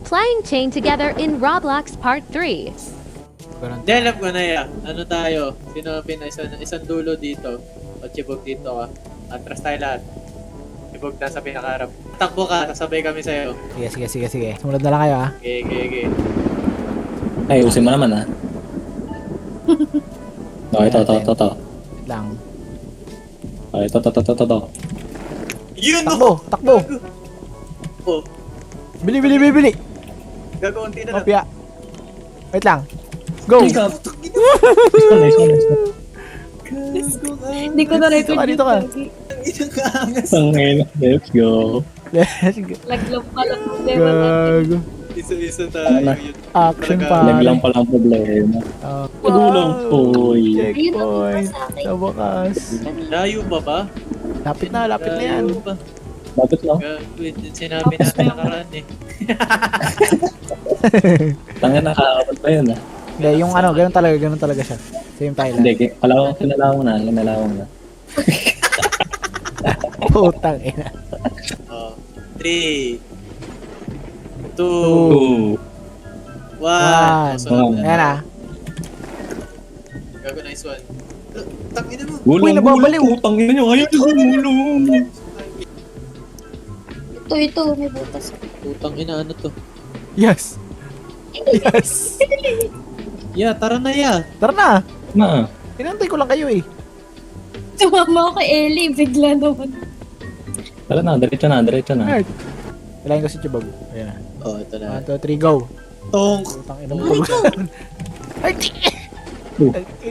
playing chain together in Roblox Part 3. Hindi, alam ko na yan. Ano tayo? Sino isang dulo dito? O chibog dito ka. Atras tayo lahat. Chibog na sa pinakaharap. Takbo ka, sasabay kami sa'yo. Sige. Sumunod na lang kayo ha. Okay. Ay, usin mo naman, ha? Ito. Wait lang. Ito. Yun Takbo! Oh, Bili! gagawin na lang. Kopya. Wait lang. Go! Nice one. Hindi ko na record Dito ka. Isang kaangas. Let's go. Let's go. Laglang pala problema natin. Gago. Isa tayo. Yun. Action Talaga. pa. Naglang palang problema. Pagulong po. Ayun ang Checkpoint. sa akin. Sa wakas. Layo ba ba? Lapit na yan. Layo ba? Bakit lang? Wait, sinabi natin nakaraan eh. Tanga nakakapag pa yun, ha? Hindi, yung ano, ganun talaga siya. Same tayo lang. Hindi, kinalawang na. Putang ina. 3 2 Two. 1 Ayan ah. Gago, nice one. Tangina mo. Uy, nababaliw. Utang ina nyo. Ayaw nyo gulong. Ito, may butas. Putang ina, ano to? Yes. Yeah, tara na ya. Tara na. Na. Inantay ko lang kayo eh. Tumama ako kay Ellie, bigla naman. Tara na, diretso na. Alright. Kailangan ko si Chibag. Ayan na. Oh, ito na. 1, 2, 3, go. Tong. Putang ina mo. Ay,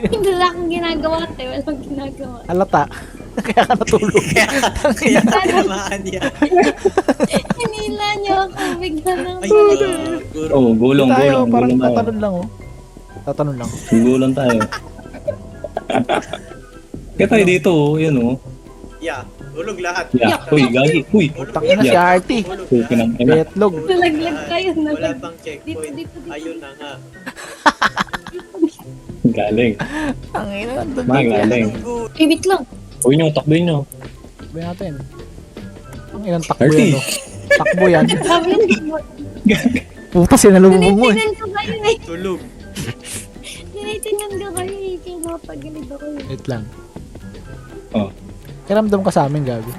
Hindi lang akong ginagawa, te. Walang ginagawa. Alata. Kaya ka natulog. Kaya tinamaan niya. Hinila niyo ako, bigla naman. Ay, guro. Oh, gulong. Tayo, parang Gulong tayo. tatanong lang oh. Tatanong lang. Gulong tayo. Kaya tayo dito, yun oh. Yeah, ulog lahat. Yeah. Uy, gagi. Uy. Putang ina si Artie. Ulog Uy, lahat. kinang ina. Betlog. Nalaglag tayo, Wala nalaglag. pang checkpoint. Dito. Ayun na nga. Galing. Ang ina. Magaling. Eh, wait lang. Uy nyo, takboy nyo. Takbo natin. Ang inang takbo yan Artie. oh. Takbo yan. Sabi yun, Puta sinalubong mo eh. tinitinan ko kayo eh. Tulog. Tinitinan ko kayo eh. Kaya nakapagilid ako eh. Wait lang. Oh. Kiramdam ka sa amin, gago.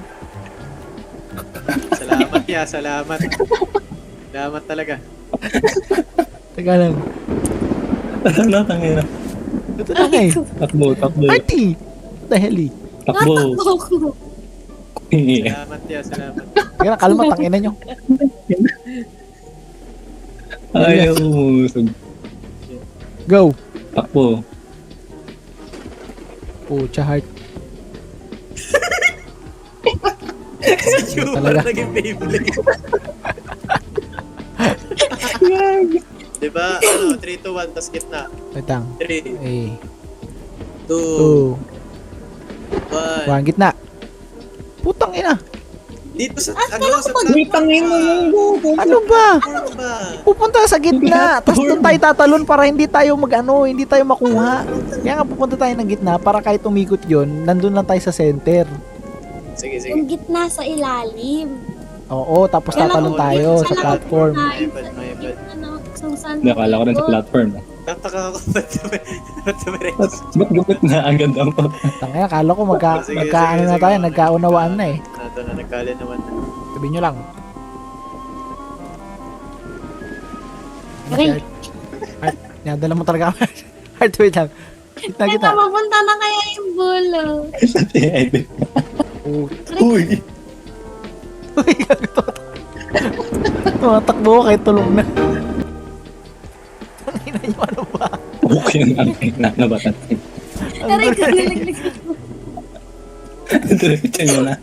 Salamat ya, salamat. Salamat talaga. Teka lang. Tara na, tangina. Ito na nga eh. Takbo. Artie! What the hell eh? Takbo. Natakbo ako. Yeah. Salamat ya, salamat. Teka lang, kalma, tangina nyo. Ayaw umusog. Go! Takbo. Pucha heart. Si Chuba Talaga. naging favorite. Diba? 3, 2, 1, tas gitna. Wait lang. 3, Eh. 2, 2. 1. 1, gitna. Putang ina. Dito sa, Ah, sa Uy, tangin mo. Ano ba? Ano ba? Pupunta sa gitna. Tapos doon tayo tatalon para hindi tayo hindi tayo makuha. Kaya nga pupunta tayo ng gitna para kahit umikot yon, nandun lang tayo sa center. Sige. Yung gitna sa ilalim. Oo, tapos tatalon tayo sa platform. My bad. Ano, kung saan Nakala ko rin sa platform. Tataka ako ba't tumirik? Ba't gupit na agad ang Tangina, kala ko Sige, magkaano na sige. tayo, nagkaunawaan na eh. Nato na nagkali naman. Sabihin nyo lang. Aray. Heart, nadala mo talaga. Heart, wait lang. Gitna, Kaya gitna. mapunta na kaya yung bulo. Uy! Uy, gago. Tumatakbo ko kahit tulog na. Tangina nyo, ano ba? Okay na nabatan. Ang Aray, gulo. nalaglag ako. Diretso nyo na.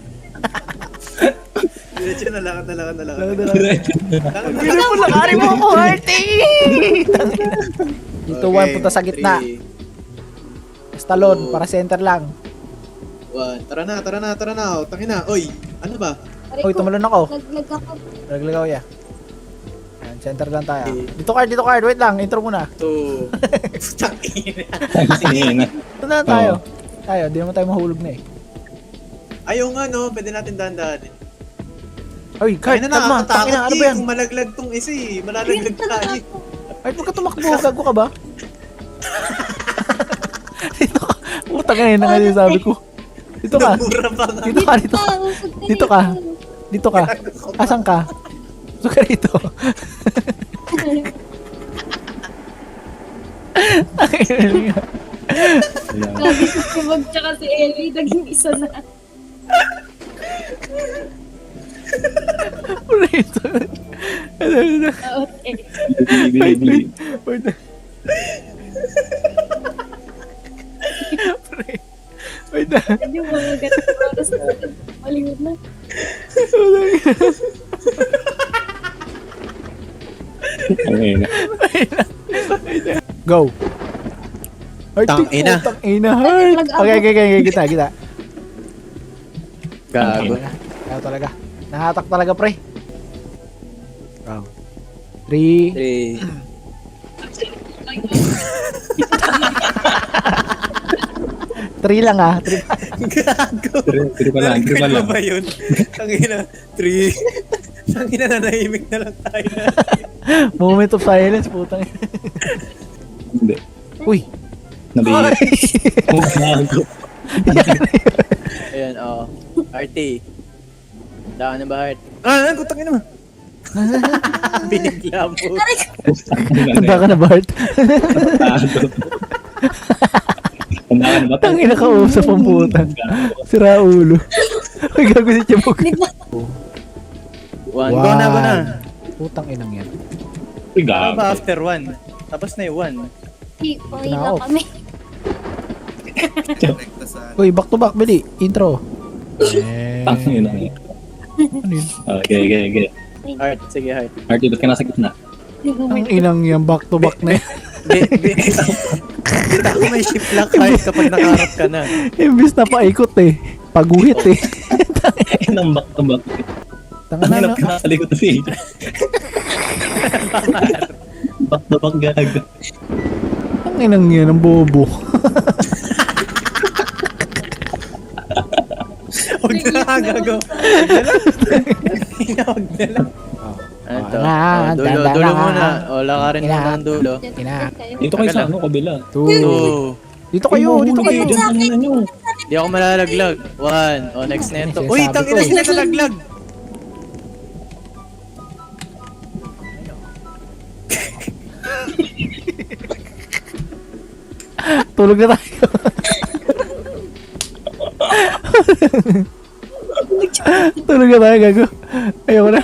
Diretso na lang. Diretso nyo na. Ang gulo mo, lakari mo ako, Hearty! Dito, one, punta sa gitna. Talon, para center lang. 1. Tara na. O, tangina. Oy, ano ba? Aray Uy, ko, tumalon ako. Naglag ako. Naglag ako, ya. Yan, center lang tayo. Dito card. Wait lang, intro muna. 2. Tangina. Sige na. Ito na tayo. Tayo, di naman tayo mahulog na eh. Ayaw nga no, pwede natin dahan-dahanin. Ay, Kurt, Ay, kalma. nakakatakot Tangina, ano ba yan? Kung malaglag tong isa eh. Malalaglag tayo. Ay, huwag ka tumakbo. Gago ka ba? Dito ka. Putang ina nga yung sabi ko. Dito ka. Namura pa nga. Dito ka, dito ka. Dito ka. Dito ka. Asan ka? Gusto ka rito. Lagi si Tibog tsaka si Ellie, naging isa na. Rito. Okay. Bili, bili. Wait. Wait na. Hindi mo mga ganito oras na. Malingon na. Ayun na. Go. Tangina. Tangina, heart. Okay. Kita. Gago. Kaya talaga. Nahatak talaga, pre. Go. 3. 3 lang ah. 3. Gago. Tiri pa lang, tiri pa Nalaglag lang. mo ba yun? Tangina. 3. Tangina na nahimik na lang tayo. Moment of silence, putang. Hindi. Uy. Nabili. Oh, gago. Ayan, oo. RT. Daan na ba, Heart? Ah, putang ina mo. Binigla mo. Tanda ka na, Bart. Tanda ka na ba? Tangina ka usap ang putang. Sira ulo. Ay, gago si Chibok. One. Go na. Putang inang yan. Uy, Ano gago. ba after 1? Tapos na yung 1. Okay na kami. Uy, back to back, Bili. Intro. Tangin na. Ano yun? Okay. Heart, sige Heart. Artie, ba't ka nasa gitna? Ang inang yan, back to back na yan. Dito ako may shift lock Heart kapag nakaharap ka na. Imbis na paikot eh. Paguhit eh. Ayun ang back to back. Tanga Hanap na. ka nasa likod na siya. Back to back gago. Ang inang yan, ang bobo. Huwag na gago. Huwag na lang. Ito. Dulo muna. O, lakarin mo na ang dulo. Ina. Dito kayo sa ano, kabila. 2. Dito kayo. Di ako malalaglag. 1. O, next na ito. Sinasabi Uy, ko tangina eh. sila nalaglag. Tulog na tayo. Tulog na tayo, gago. Ayoko na.